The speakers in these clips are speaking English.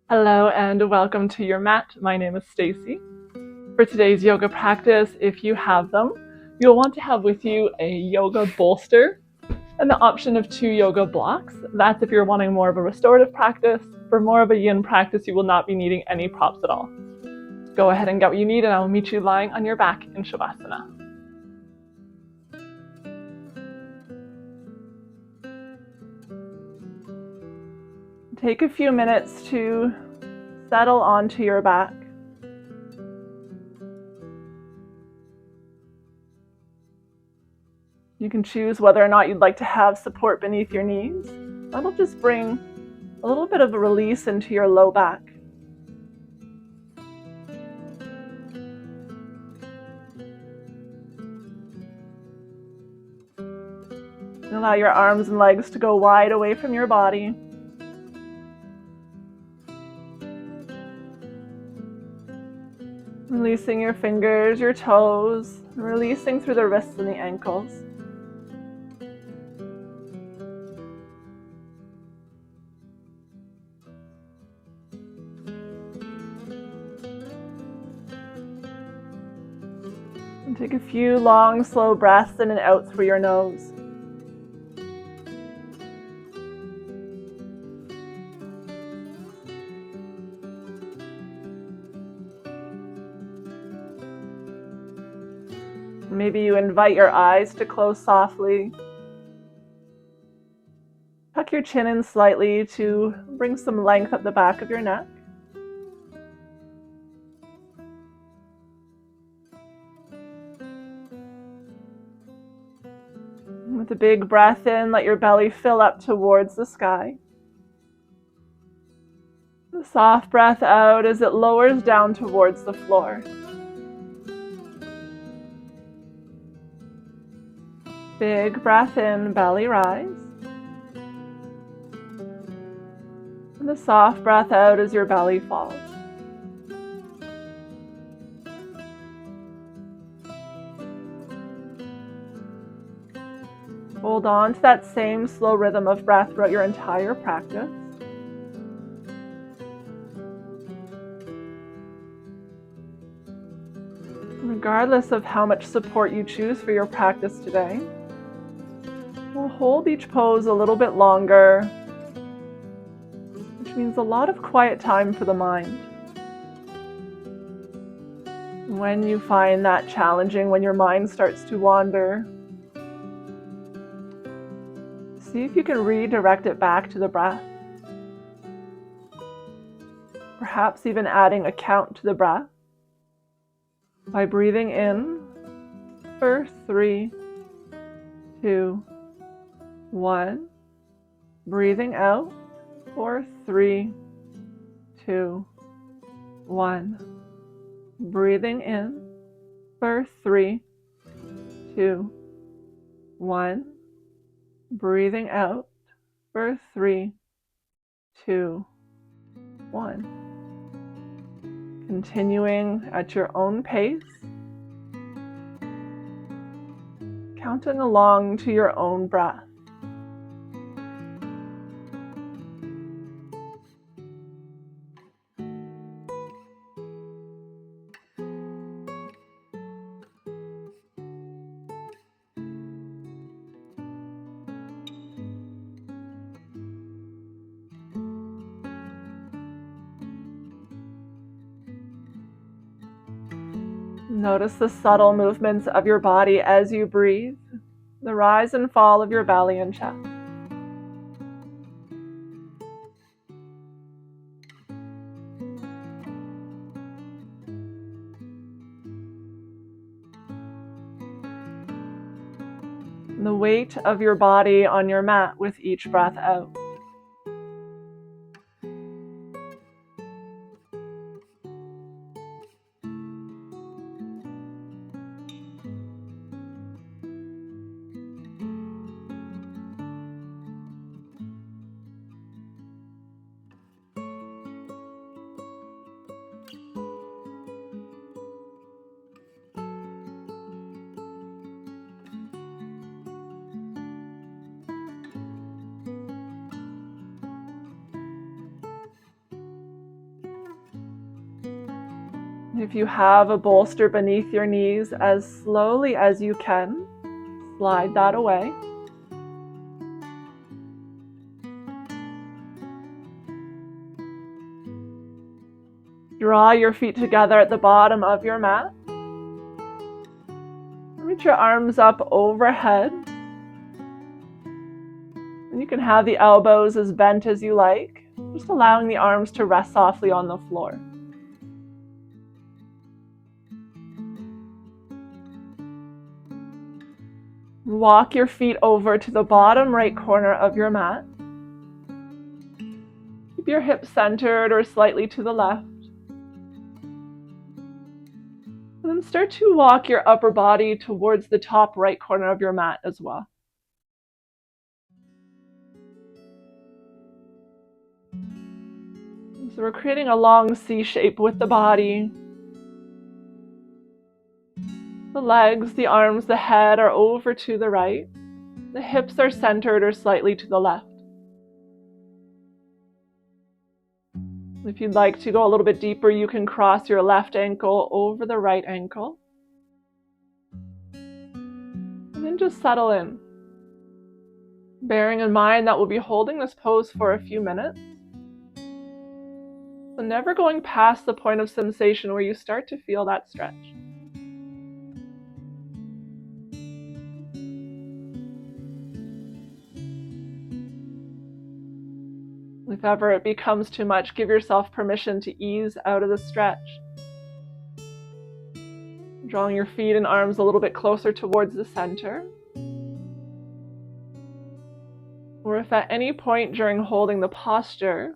Hello and welcome to your mat. My name is Stacey. For today's yoga practice, if you have them, you'll want to have with you a yoga bolster and the option of 2 yoga blocks. That's if you're wanting more of a restorative practice. For more of a yin practice, you will not be needing any props at all. Go ahead and get what you need and I will meet you lying on your back in Shavasana. Take a few minutes to settle onto your back. You can choose whether or not you'd like to have support beneath your knees. That'll just bring a little bit of a release into your low back. Allow your arms and legs to go wide away from your body. Releasing your fingers, your toes, releasing through the wrists and the ankles. And take a few long, slow breaths in and out through your nose. Maybe you invite your eyes to close softly. Tuck your chin in slightly to bring some length up the back of your neck. With a big breath in, let your belly fill up towards the sky. A soft breath out as it lowers down towards the floor. Big breath in, belly rise. And a soft breath out as your belly falls. Hold on to that same slow rhythm of breath throughout your entire practice. Regardless of how much support you choose for your practice today, we'll hold each pose a little bit longer, which means a lot of quiet time for the mind. When you find that challenging, when your mind starts to wander, see if you can redirect it back to the breath. Perhaps even adding a count to the breath by breathing in for 3, 2, 1. Breathing out for 3, 2, 1. Breathing in for 3, 2, 1. Breathing out for 3, 2, 1. Continuing at your own pace, counting along to your own breath. Notice the subtle movements of your body as you breathe, the rise and fall of your belly and chest. The weight of your body on your mat with each breath out. If you have a bolster beneath your knees, as slowly as you can, slide that away. Draw your feet together at the bottom of your mat. Reach your arms up overhead. And you can have the elbows as bent as you like, just allowing the arms to rest softly on the floor. Walk your feet over to the bottom right corner of your mat. Keep your hips centered or slightly to the left. And then start to walk your upper body towards the top right corner of your mat as well. So we're creating a long C shape with the body. The legs, the arms, the head are over to the right. The hips are centered or slightly to the left. If you'd like to go a little bit deeper, you can cross your left ankle over the right ankle. And then just settle in. Bearing in mind that we'll be holding this pose for a few minutes. So never going past the point of sensation where you start to feel that stretch. If ever it becomes too much, give yourself permission to ease out of the stretch. Drawing your feet and arms a little bit closer towards the center. Or if at any point during holding the posture,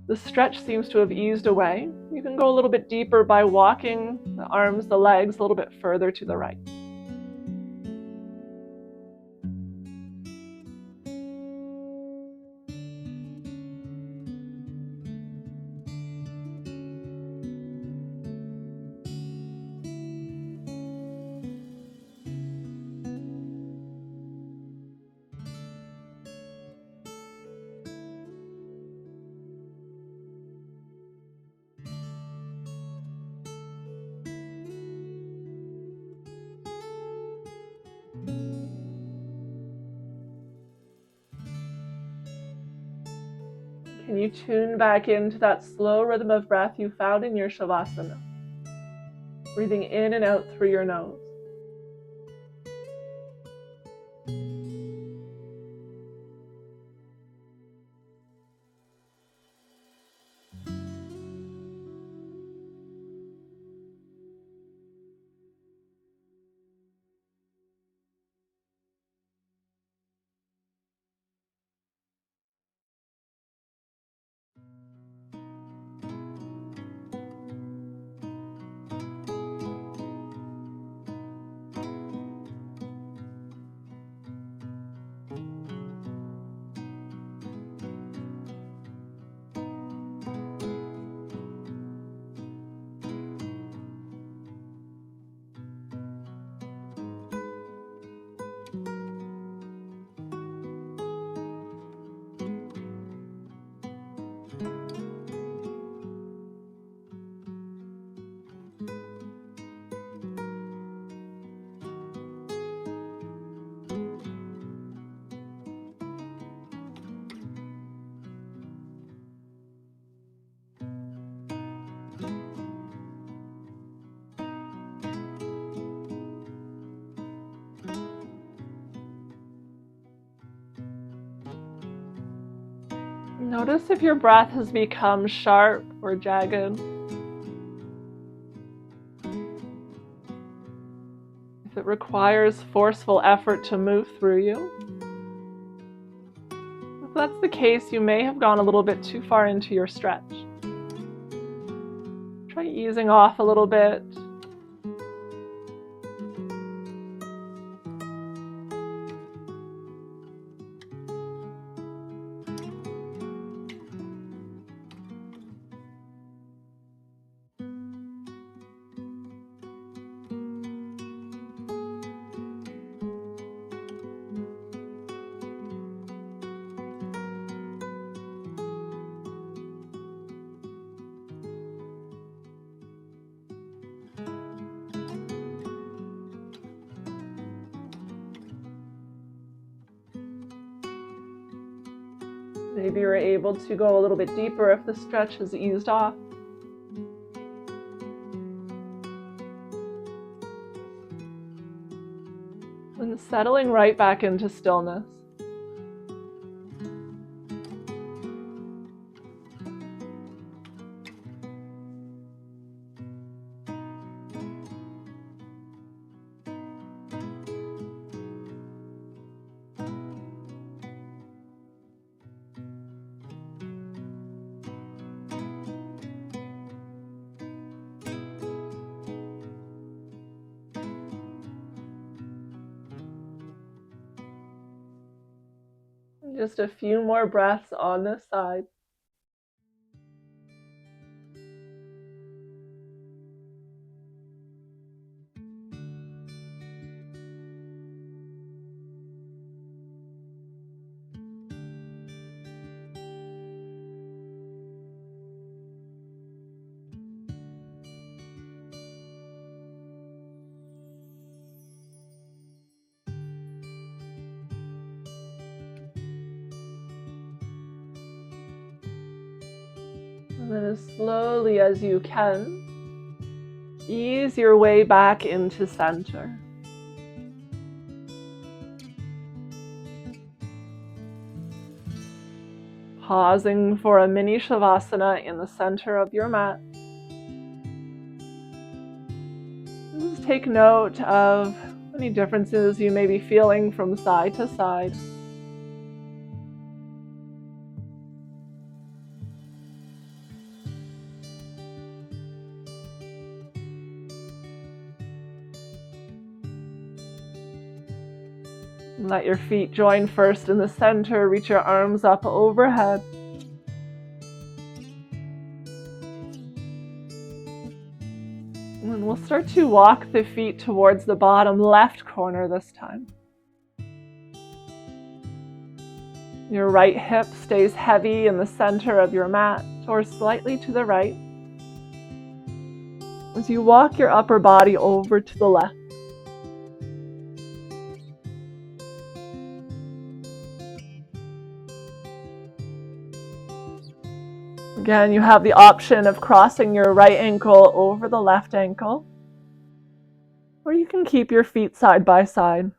the stretch seems to have eased away, you can go a little bit deeper by walking the arms, the legs a little bit further to the right. Can you tune back into that slow rhythm of breath you found in your Shavasana? Breathing in and out through your nose. Notice if your breath has become sharp or jagged. If it requires forceful effort to move through you. If that's the case, you may have gone a little bit too far into your stretch. Try easing off a little bit. Maybe you're able to go a little bit deeper if the stretch has eased off. And settling right back into stillness. Just a few more breaths on this side. And then as slowly as you can, ease your way back into center. Pausing for a mini shavasana in the center of your mat. Just take note of any differences you may be feeling from side to side. Let your feet join first in the center. Reach your arms up overhead. And we'll start to walk the feet towards the bottom left corner this time. Your right hip stays heavy in the center of your mat or slightly to the right. As you walk your upper body over to the left. Again, you have the option of crossing your right ankle over the left ankle, or you can keep your feet side by side.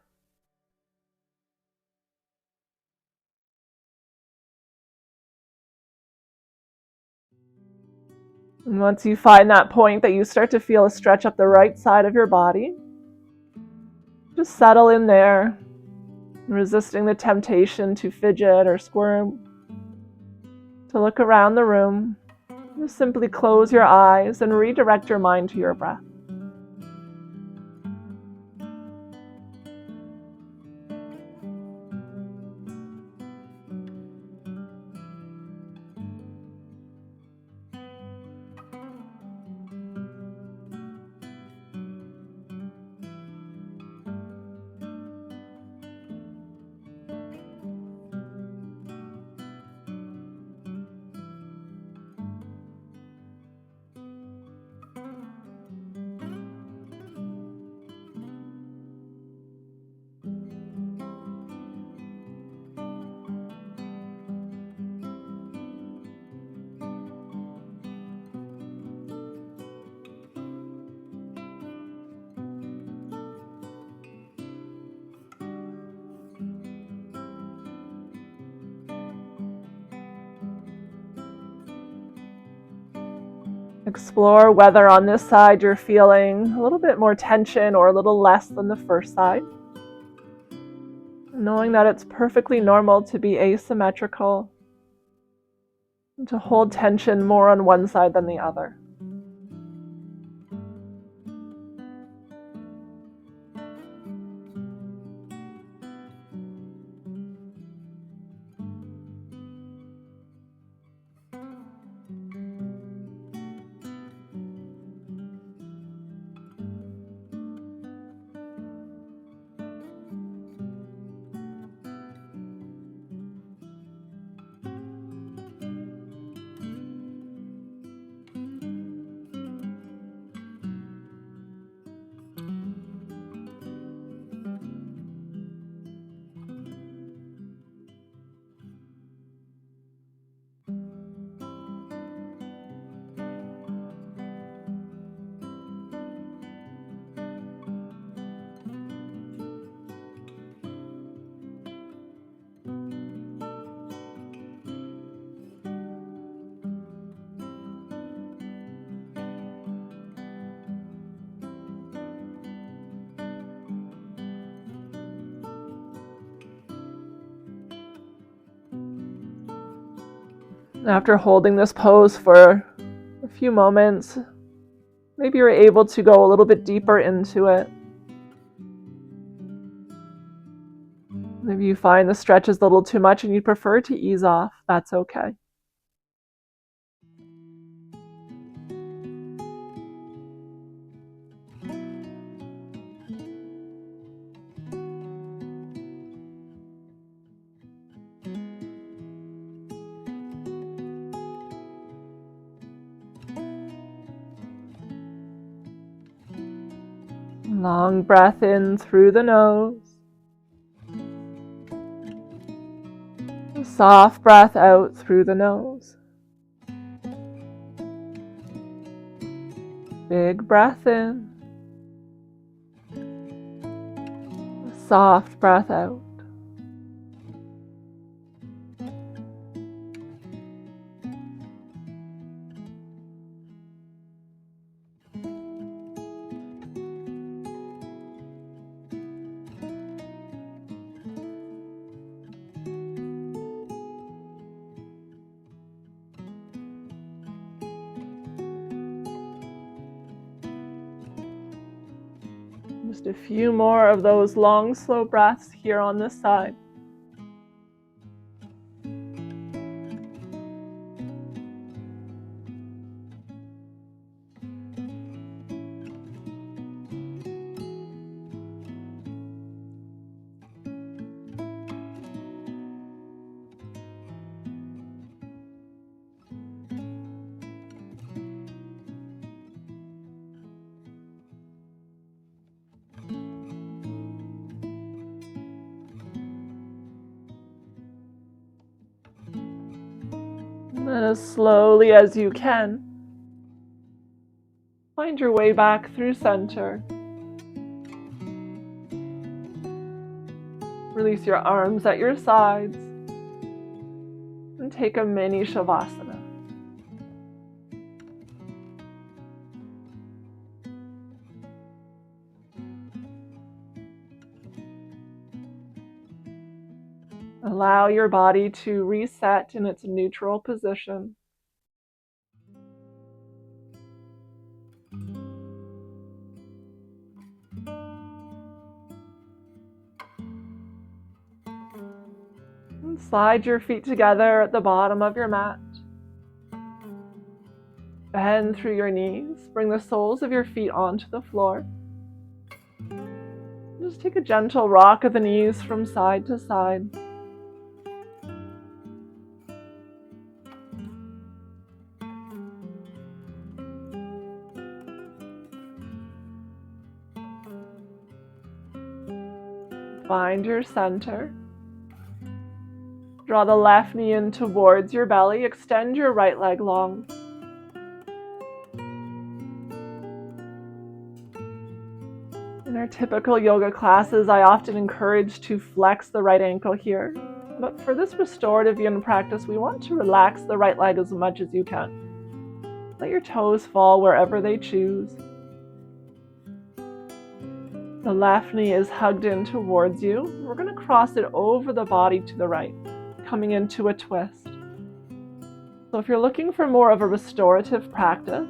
And once you find that point that you start to feel a stretch up the right side of your body, just settle in there, resisting the temptation to fidget or squirm, to look around the room. Just simply close your eyes and redirect your mind to your breath. Explore whether on this side you're feeling a little bit more tension or a little less than the first side. Knowing that it's perfectly normal to be asymmetrical and to hold tension more on one side than the other. After holding this pose for a few moments, maybe you're able to go a little bit deeper into it. Maybe you find the stretch is a little too much and you prefer to ease off. That's okay. Long breath in through the nose. A soft breath out through the nose. Big breath in. A soft breath out. Just a few more of those long, slow breaths here on this side. And as slowly as you can, find your way back through center. Release your arms at your sides and take a mini shavasana. Allow your body to reset in its neutral position. And slide your feet together at the bottom of your mat. Bend through your knees. Bring the soles of your feet onto the floor. Just take a gentle rock of the knees from side to side. Find your center. Draw the left knee in towards your belly. Extend your right leg long. In our typical yoga classes, I often encourage to flex the right ankle here. But for this restorative yoga practice, we want to relax the right leg as much as you can. Let your toes fall wherever they choose. The left knee is hugged in towards you. We're going to cross it over the body to the right, coming into a twist. So if you're looking for more of a restorative practice,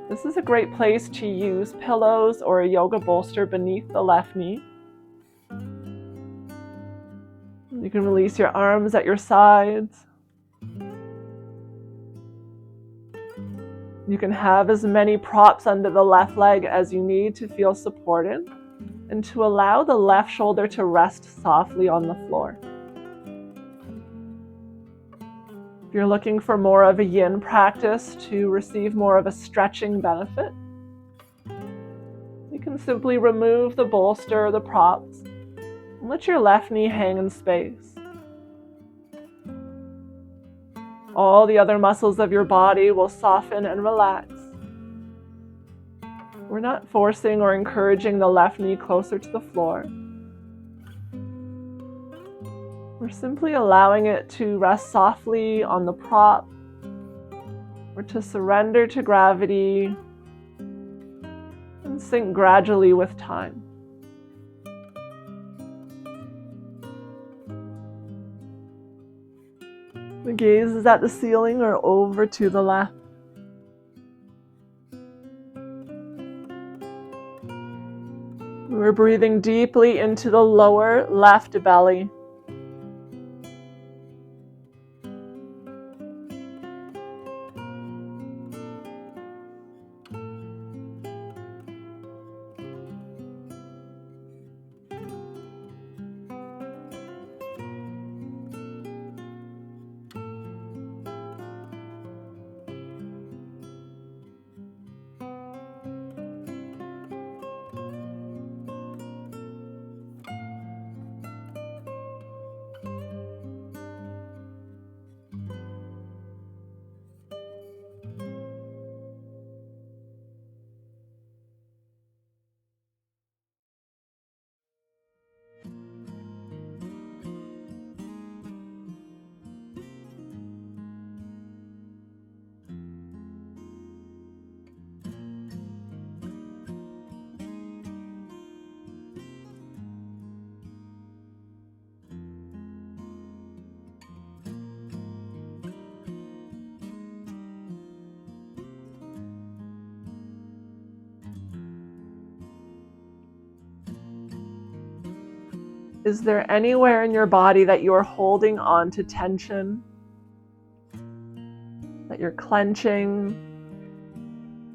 this is a great place to use pillows or a yoga bolster beneath the left knee. You can release your arms at your sides. You can have as many props under the left leg as you need to feel supported and to allow the left shoulder to rest softly on the floor. If you're looking for more of a yin practice to receive more of a stretching benefit, you can simply remove the bolster or the props and let your left knee hang in space. All the other muscles of your body will soften and relax. We're not forcing or encouraging the left knee closer to the floor. We're simply allowing it to rest softly on the prop or to surrender to gravity and sink gradually with time. The gaze is at the ceiling or over to the left. We're breathing deeply into the lower left belly. Is there anywhere in your body that you're holding on to tension? That you're clenching,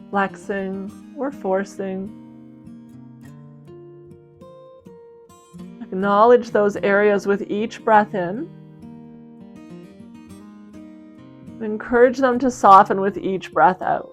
flexing, or forcing? Acknowledge those areas with each breath in. Encourage them to soften with each breath out.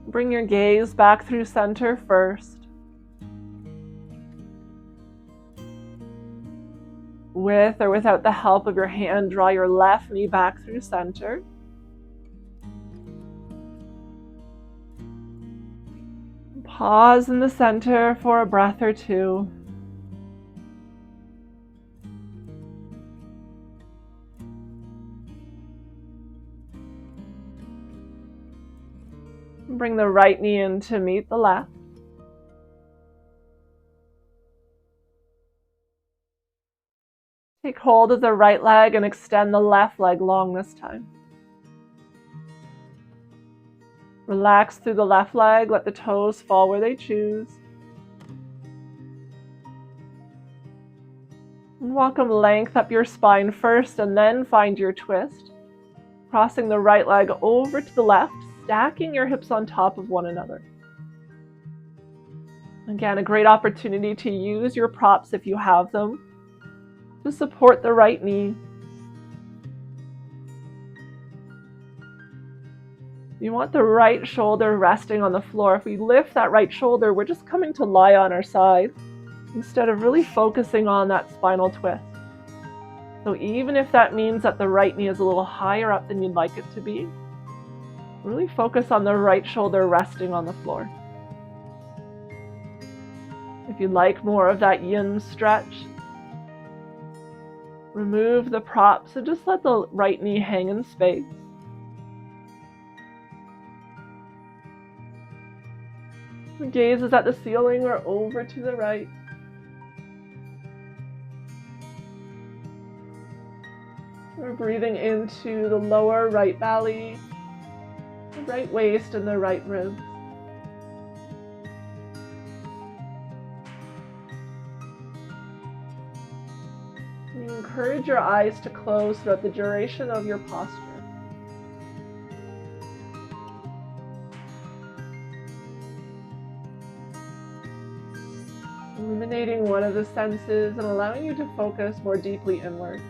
Bring your gaze back through center first. With or without the help of your hand, draw your left knee back through center. Pause in the center for a breath or two. Bring the right knee in to meet the left. Take hold of the right leg and extend the left leg long this time. Relax through the left leg, let the toes fall where they choose. And welcome length up your spine first and then find your twist. Crossing the right leg over to the left, stacking your hips on top of one another. Again, a great opportunity to use your props if you have them to support the right knee. You want the right shoulder resting on the floor. If we lift that right shoulder, we're just coming to lie on our side instead of really focusing on that spinal twist. So even if that means that the right knee is a little higher up than you'd like it to be, really focus on the right shoulder resting on the floor. If you'd like more of that yin stretch, remove the props and just let the right knee hang in space. The gaze is at the ceiling or over to the right. We're breathing into the lower right belly, the right waist, and the right ribs. You encourage your eyes to close throughout the duration of your posture. Eliminating one of the senses and allowing you to focus more deeply inward.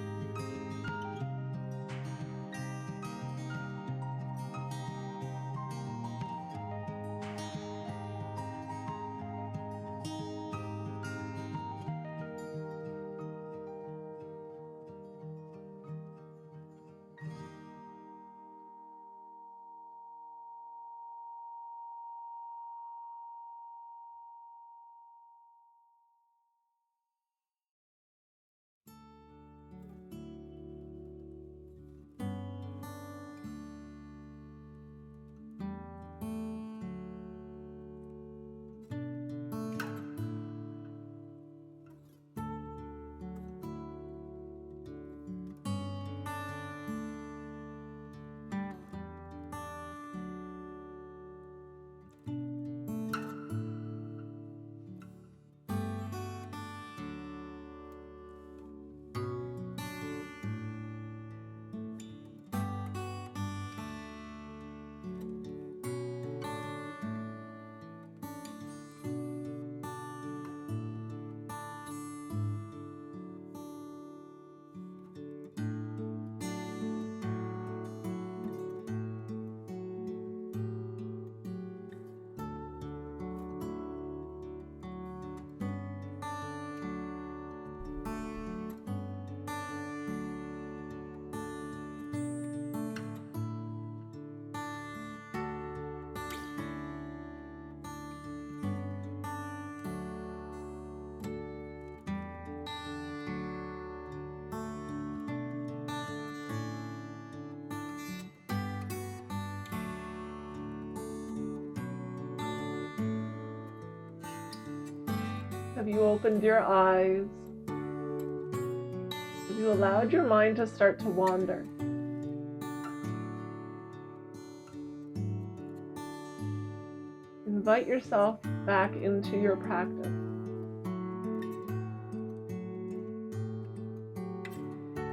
Have you opened your eyes? Have you allowed your mind to start to wander? Invite yourself back into your practice.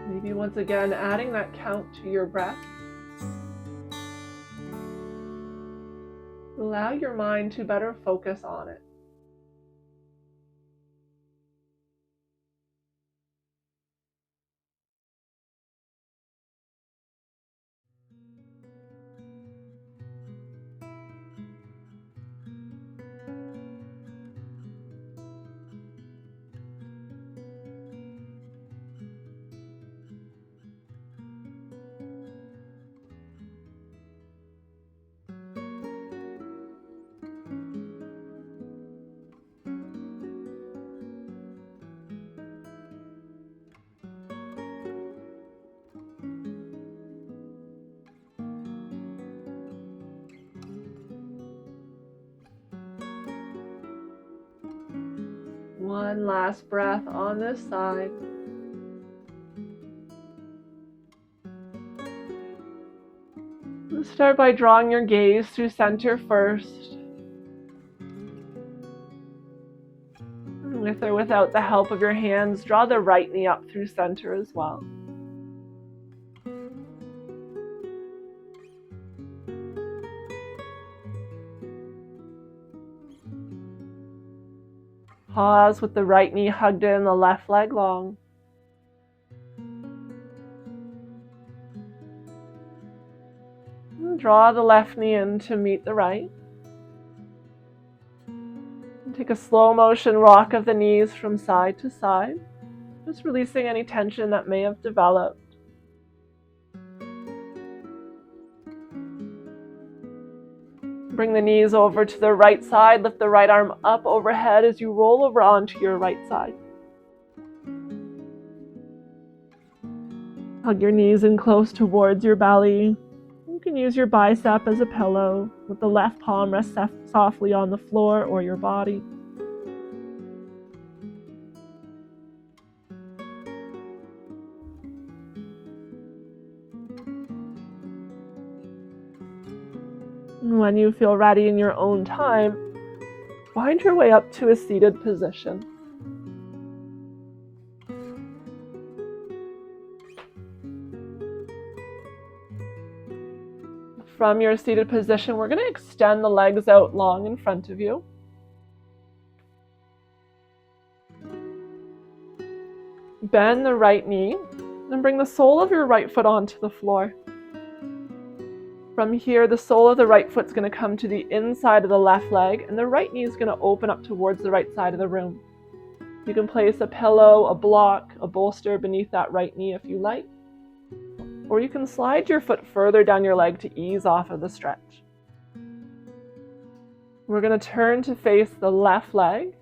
Maybe once again adding that count to your breath. Allow your mind to better focus on it. One last breath on this side. Start by drawing your gaze through center first. With or without the help of your hands, draw the right knee up through center as well. Pause with the right knee hugged in, the left leg long. And draw the left knee in to meet the right. And take a slow motion rock of the knees from side to side, just releasing any tension that may have developed. Bring the knees over to the right side, lift the right arm up overhead as you roll over onto your right side. Hug your knees in close towards your belly. You can can use your bicep as a pillow, with the left palm rest softly on the floor or your body. And when you feel ready in your own time, find your way up to a seated position. From your seated position, we're going to extend the legs out long in front of you. Bend the right knee and bring the sole of your right foot onto the floor. From here, the sole of the right foot's going to come to the inside of the left leg, and the right knee is going to open up towards the right side of the room. You can place a pillow, a block, a bolster beneath that right knee if you like. Or you can slide your foot further down your leg to ease off of the stretch. We're going to turn to face the left leg.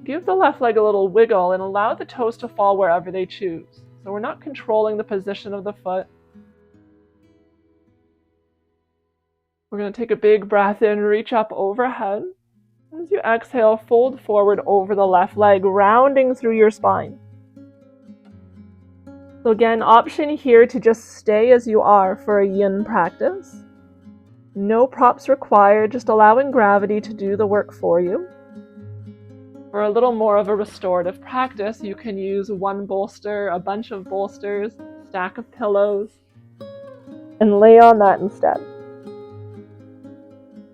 Give the left leg a little wiggle and allow the toes to fall wherever they choose. So we're not controlling the position of the foot. We're going to take a big breath in, reach up overhead. As you exhale, fold forward over the left leg, rounding through your spine. So again, option here to just stay as you are for a yin practice. No props required, just allowing gravity to do the work for you. For a little more of a restorative practice, you can use one bolster, a bunch of bolsters, a stack of pillows, and lay on that instead.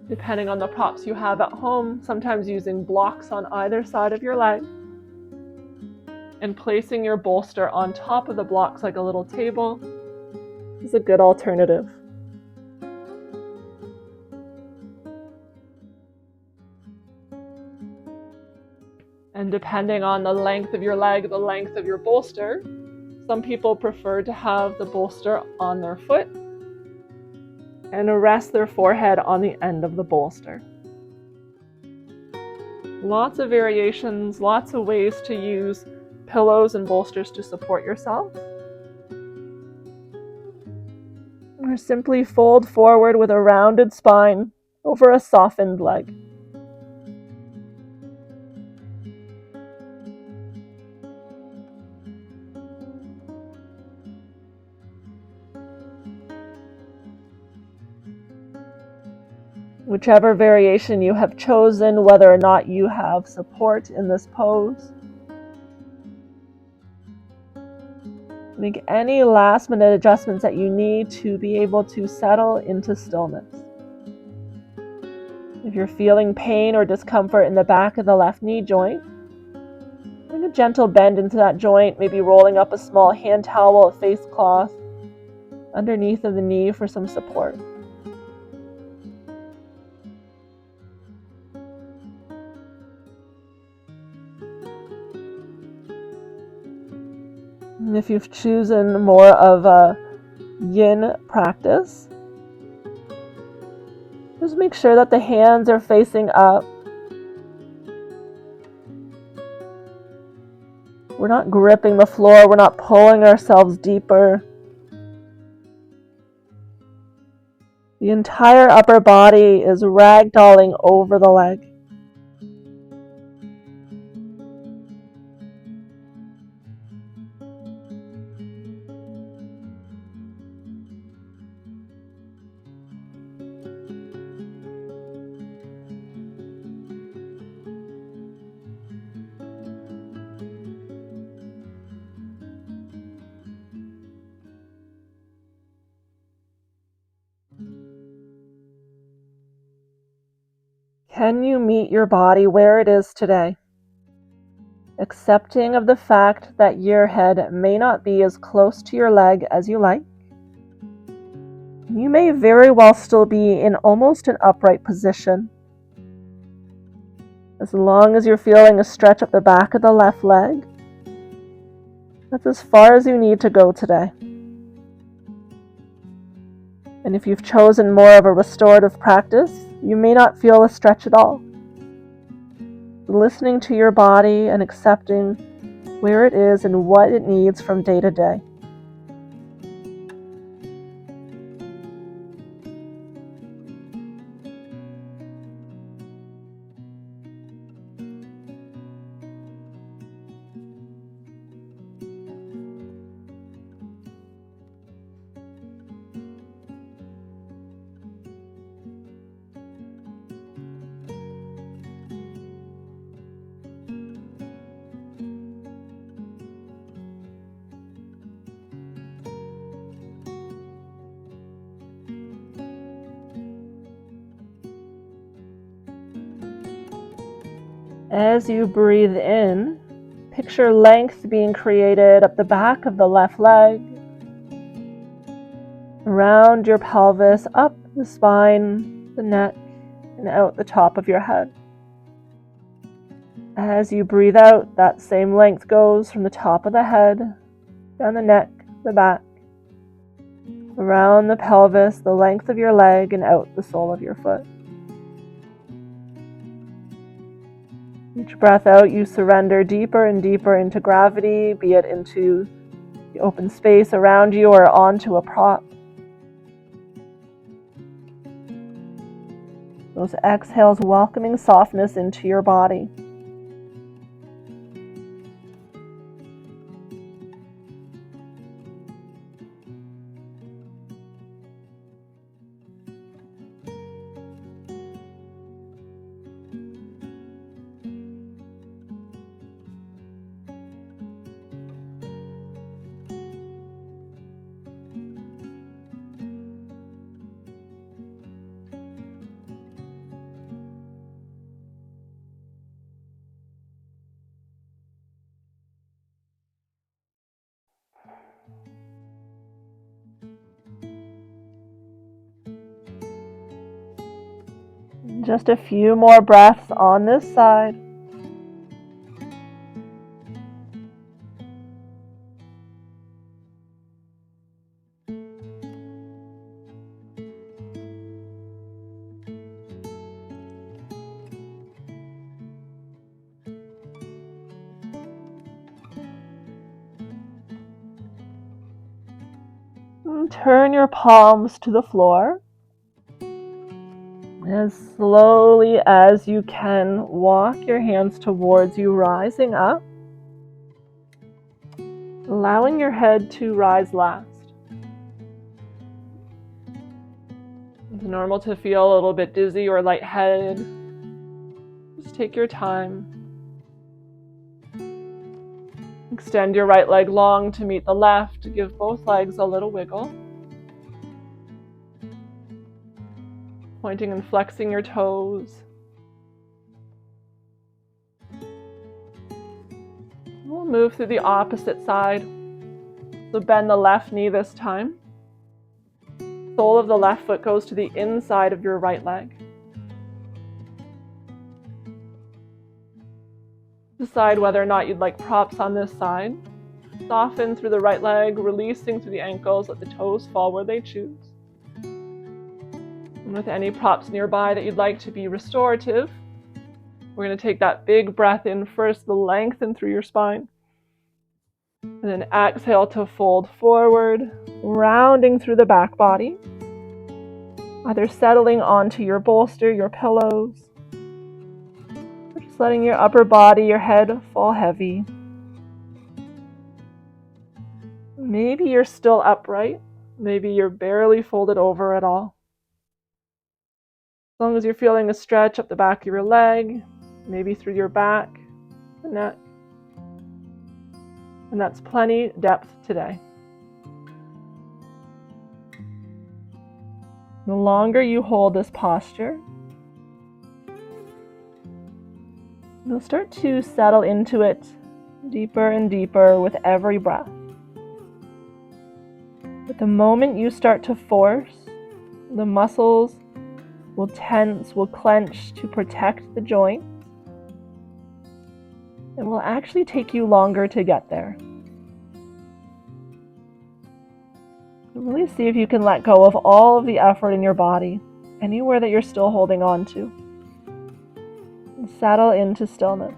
Depending on the props you have at home, sometimes using blocks on either side of your leg, and placing your bolster on top of the blocks like a little table is a good alternative. And depending on the length of your leg, the length of your bolster, some people prefer to have the bolster on their foot and rest their forehead on the end of the bolster. Lots of variations, lots of ways to use pillows and bolsters to support yourself. Or simply fold forward with a rounded spine over a softened leg. Whichever variation you have chosen, whether or not you have support in this pose. Make any last minute adjustments that you need to be able to settle into stillness. If you're feeling pain or discomfort in the back of the left knee joint, bring a gentle bend into that joint, maybe rolling up a small hand towel or face cloth underneath of the knee for some support. And if you've chosen more of a yin practice, just make sure that the hands are facing up. We're not gripping the floor, we're not pulling ourselves deeper. The entire upper body is ragdolling over the leg. Can you meet your body where it is today? Accepting of the fact that your head may not be as close to your leg as you like. You may very well still be in almost an upright position. As long as you're feeling a stretch up the back of the left leg, that's as far as you need to go today. And if you've chosen more of a restorative practice, you may not feel a stretch at all. Listening to your body and accepting where it is and what it needs from day to day. As you breathe in, picture length being created up the back of the left leg, around your pelvis, up the spine, the neck, and out the top of your head. As you breathe out, that same length goes from the top of the head, down the neck, the back, around the pelvis, the length of your leg, and out the sole of your foot. Each breath out, you surrender deeper and deeper into gravity, be it into the open space around you or onto a prop. Those exhales welcoming softness into your body. Just a few more breaths on this side. And turn your palms to the floor. As slowly as you can, walk your hands towards you, rising up, allowing your head to rise last. It's normal to feel a little bit dizzy or lightheaded. Just take your time. Extend your right leg long to meet the left. Give both legs a little wiggle. Pointing and flexing your toes. We'll move through the opposite side. So bend the left knee this time. Sole of the left foot goes to the inside of your right leg. Decide whether or not you'd like props on this side. Soften through the right leg, releasing through the ankles. Let the toes fall where they choose. And with any props nearby that you'd like to be restorative, we're going to take that big breath in first, the lengthen through your spine. And then exhale to fold forward, rounding through the back body. Either settling onto your bolster, your pillows, or just letting your upper body, your head fall heavy. Maybe you're still upright. Maybe you're barely folded over at all. As long as you're feeling a stretch up the back of your leg, maybe through your back, the neck. And that's plenty depth today. The longer you hold this posture, you'll start to settle into it deeper and deeper with every breath. But the moment you start to force, the muscles will tense, will clench to protect the joint. It will actually take you longer to get there. Really see if you can let go of all of the effort in your body, anywhere that you're still holding on to. And settle into stillness.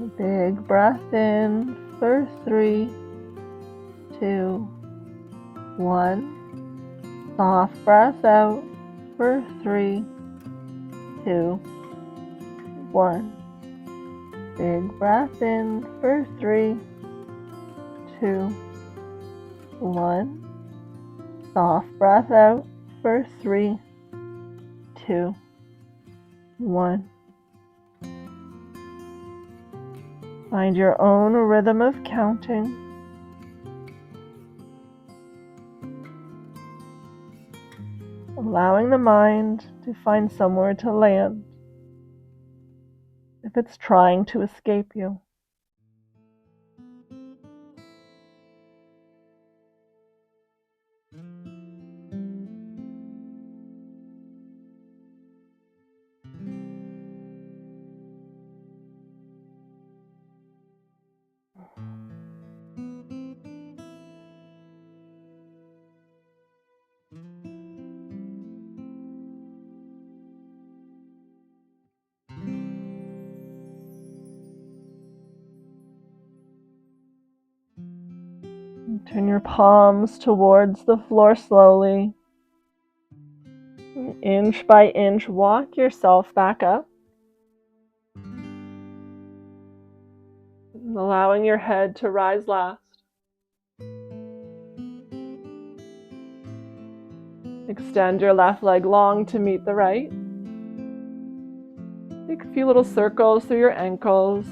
Big breath in for 3, 2, 1. Soft breath out for 3, 2, 1. Big breath in for 3, 2, 1. Soft breath out for 3, 2, 1. Find your own rhythm of counting. Allowing the mind to find somewhere to land if it's trying to escape you. Turn your palms towards the floor slowly. Inch by inch, walk yourself back up. Allowing your head to rise last. Extend your left leg long to meet the right. Take a few little circles through your ankles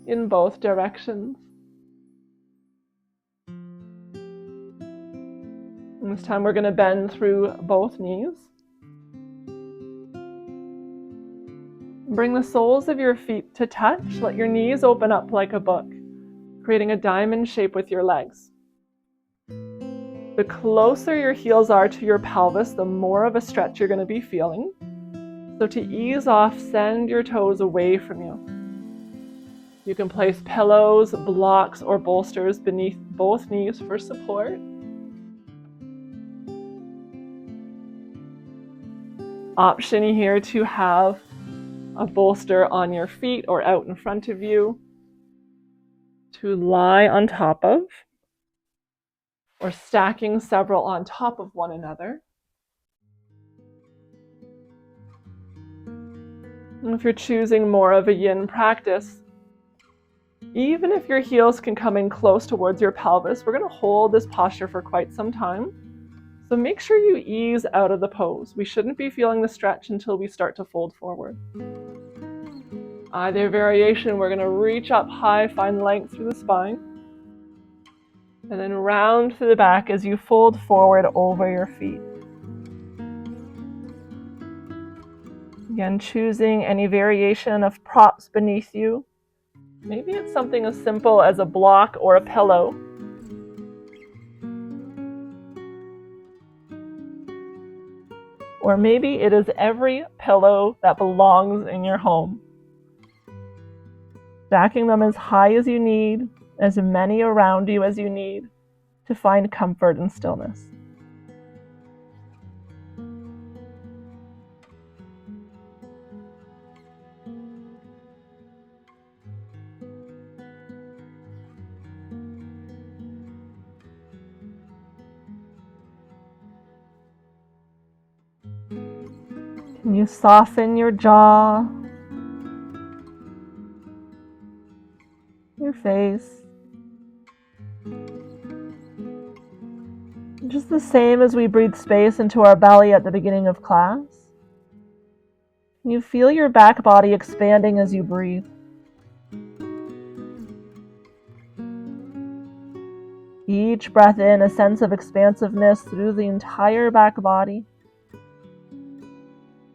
in both directions. And this time we're going to bend through both knees. Bring the soles of your feet to touch. Let your knees open up like a book, creating a diamond shape with your legs. The closer your heels are to your pelvis, the more of a stretch you're going to be feeling. So to ease off, send your toes away from you. You can place pillows, blocks, or bolsters beneath both knees for support. Option here to have a bolster on your feet or out in front of you to lie on top of, or stacking several on top of one another. And if you're choosing more of a yin practice, even if your heels can come in close towards your pelvis, we're going to hold this posture for quite some time. So make sure you ease out of the pose. We shouldn't be feeling the stretch until we start to fold forward. Either variation, we're going to reach up high, find length through the spine, and then round through the back as you fold forward over your feet. Again, choosing any variation of props beneath you. Maybe it's something as simple as a block or a pillow. Or maybe it is every pillow that belongs in your home. Stacking them as high as you need, as many around you as you need, to find comfort and stillness. Can you soften your jaw, your face? Just the same as we breathe space into our belly at the beginning of class. Can you feel your back body expanding as you breathe? Each breath in, a sense of expansiveness through the entire back body.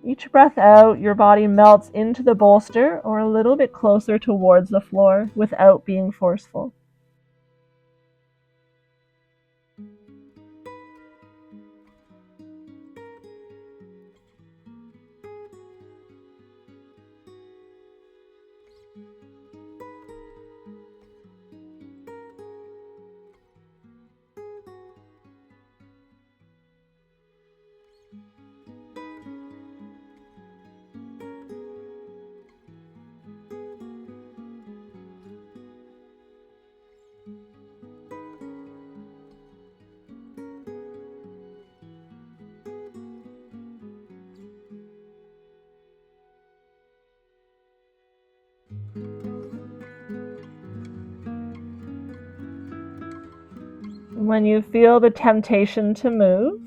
Each breath out, your body melts into the bolster or a little bit closer towards the floor without being forceful. When you feel the temptation to move,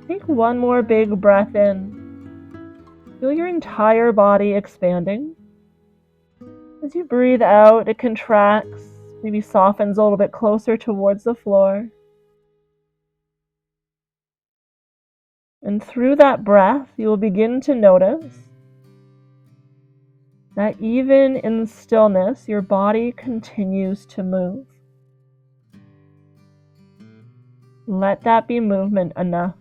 take one more big breath in. Feel your entire body expanding. As you breathe out, it contracts, maybe softens a little bit closer towards the floor. And through that breath, you will begin to notice that even in stillness, your body continues to move. Let that be movement enough.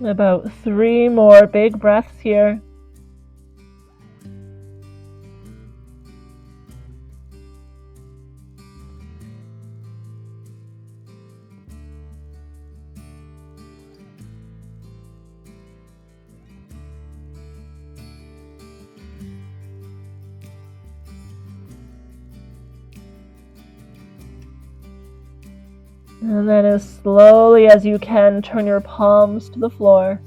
About 3 more big breaths here. And then as slowly as you can, turn your palms to the floor.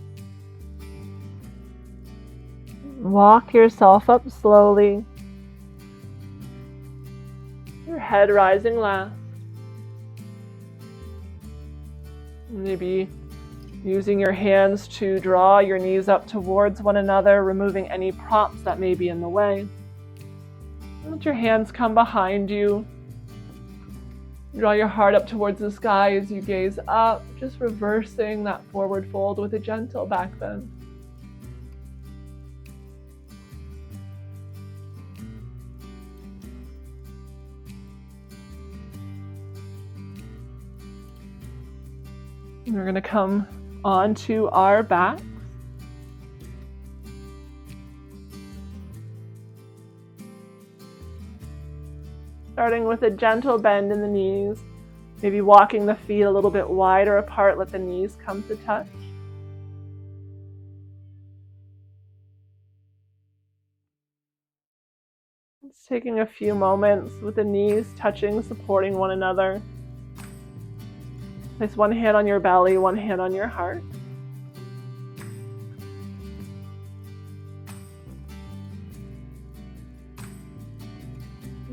Walk yourself up slowly. Your head rising last. Maybe using your hands to draw your knees up towards one another, removing any props that may be in the way. Let your hands come behind you. Draw your heart up towards the sky as you gaze up, just reversing that forward fold with a gentle back bend. And we're going to come onto our backs. Starting with a gentle bend in the knees, maybe walking the feet a little bit wider apart, let the knees come to touch. Just taking a few moments with the knees touching, supporting one another. Place one hand on your belly, one hand on your heart.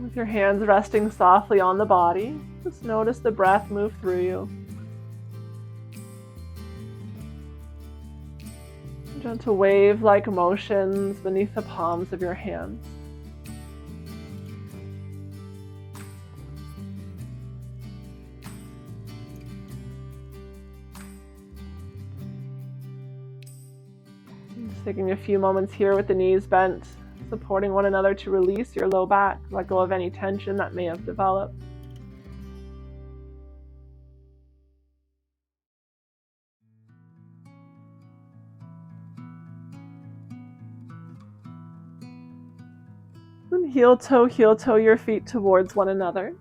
With your hands resting softly on the body, just notice the breath move through you. Gentle wave-like motions beneath the palms of your hands. Just taking a few moments here with the knees bent, supporting one another to release your low back, let go of any tension that may have developed. And heel toe your feet towards one another.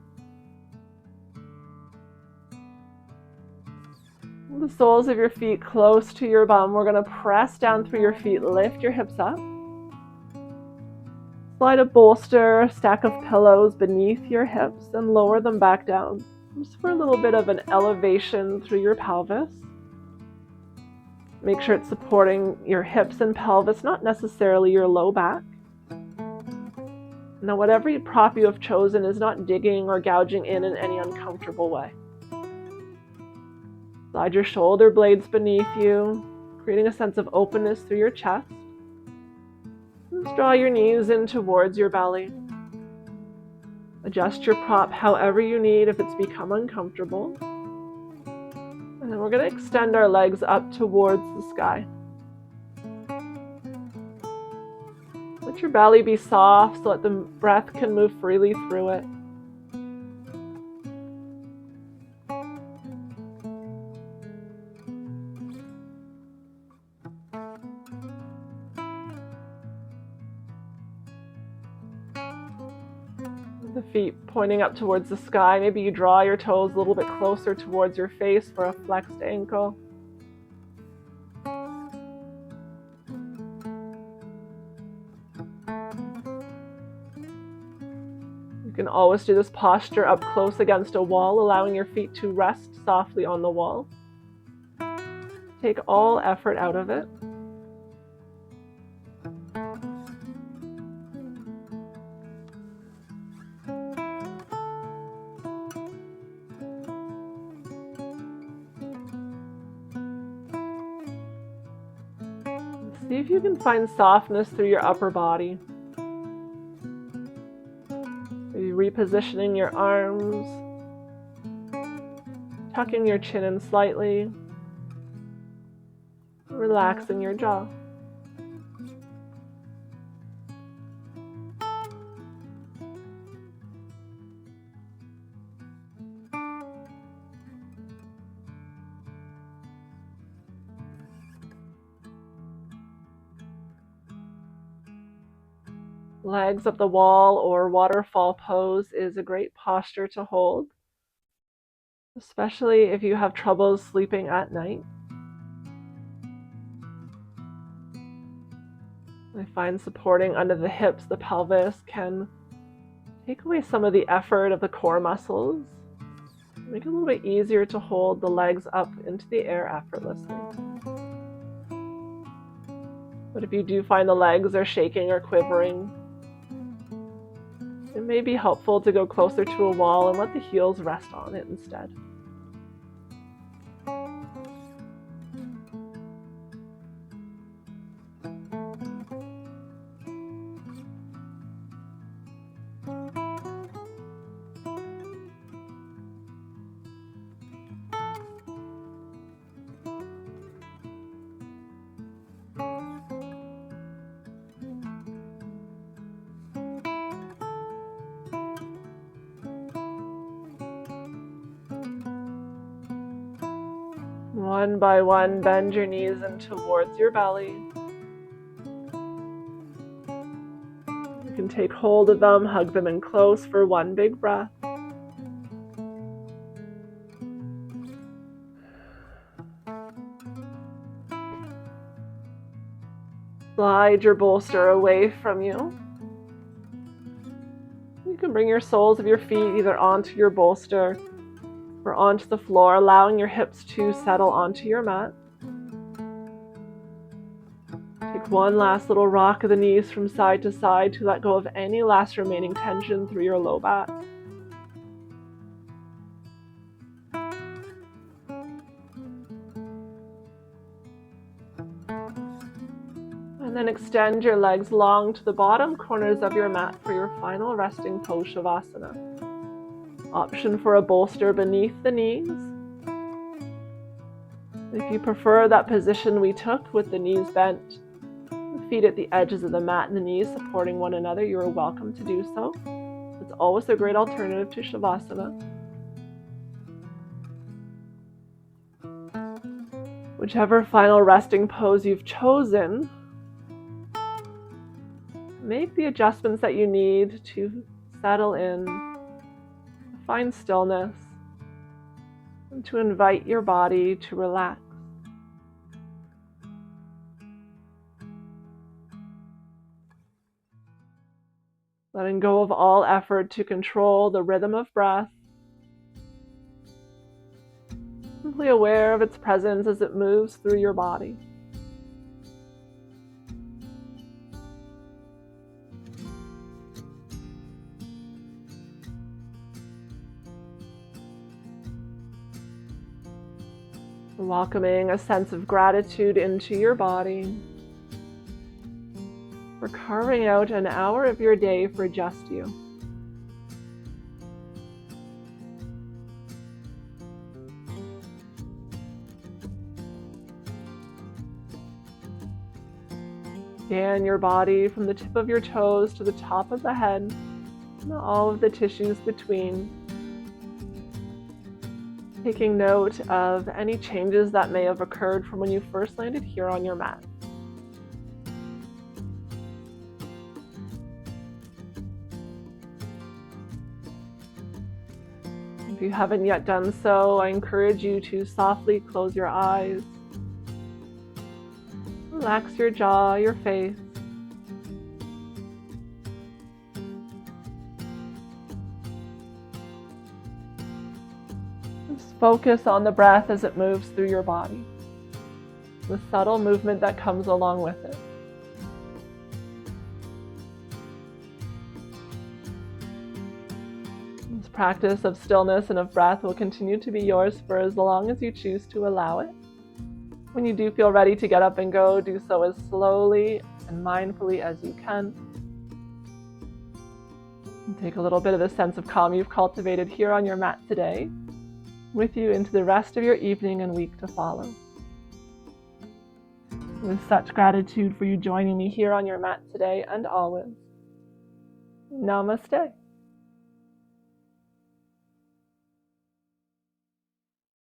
The soles of your feet close to your bum. We're going to press down through your feet, lift your hips up. Slide a bolster, a stack of pillows beneath your hips and lower them back down, just for a little bit of an elevation through your pelvis. Make sure it's supporting your hips and pelvis, not necessarily your low back. Now, whatever prop you have chosen is not digging or gouging in any uncomfortable way. Slide your shoulder blades beneath you, creating a sense of openness through your chest. Just draw your knees in towards your belly. Adjust your prop however you need if it's become uncomfortable. And then we're going to extend our legs up towards the sky. Let your belly be soft so that the breath can move freely through it. The feet pointing up towards the sky. Maybe you draw your toes a little bit closer towards your face for a flexed ankle. You can always do this posture up close against a wall, allowing your feet to rest softly on the wall. Take all effort out of it. See if you can find softness through your upper body. Maybe repositioning your arms, tucking your chin in slightly, relaxing your jaw. Legs up the wall or waterfall pose is a great posture to hold, especially if you have trouble sleeping at night. I find supporting under the hips, the pelvis, can take away some of the effort of the core muscles, make it a little bit easier to hold the legs up into the air effortlessly. But if you do find the legs are shaking or quivering, it may be helpful to go closer to a wall and let the heels rest on it instead. One by one, bend your knees in towards your belly. You can take hold of them, hug them in close for one big breath. Slide your bolster away from you. You can bring your soles of your feet either onto your bolster or onto the floor, allowing your hips to settle onto your mat. Take one last little rock of the knees from side to side to let go of any last remaining tension through your low back. And then extend your legs long to the bottom corners of your mat for your final resting pose, Shavasana. Option for a bolster beneath the knees. If you prefer that position we took with the knees bent, the feet at the edges of the mat and the knees supporting one another, you are welcome to do so. It's always a great alternative to Shavasana. Whichever final resting pose you've chosen, make the adjustments that you need to settle in, find stillness, and to invite your body to relax. Letting go of all effort to control the rhythm of breath. Simply aware of its presence as it moves through your body. welcoming a sense of gratitude into your body for carving out an hour of your day for just you. Scan your body from the tip of your toes to the top of the head and all of the tissues between, taking note of any changes that may have occurred from when you first landed here on your mat. If you haven't yet done so, I encourage you to softly close your eyes. Relax your jaw, your face. Just focus on the breath as it moves through your body, the subtle movement that comes along with it. This practice of stillness and of breath will continue to be yours for as long as you choose to allow it. When you do feel ready to get up and go, do so as slowly and mindfully as you can. And take a little bit of the sense of calm you've cultivated here on your mat today with you into the rest of your evening and week to follow. With such gratitude for you joining me here on your mat today and always. Namaste.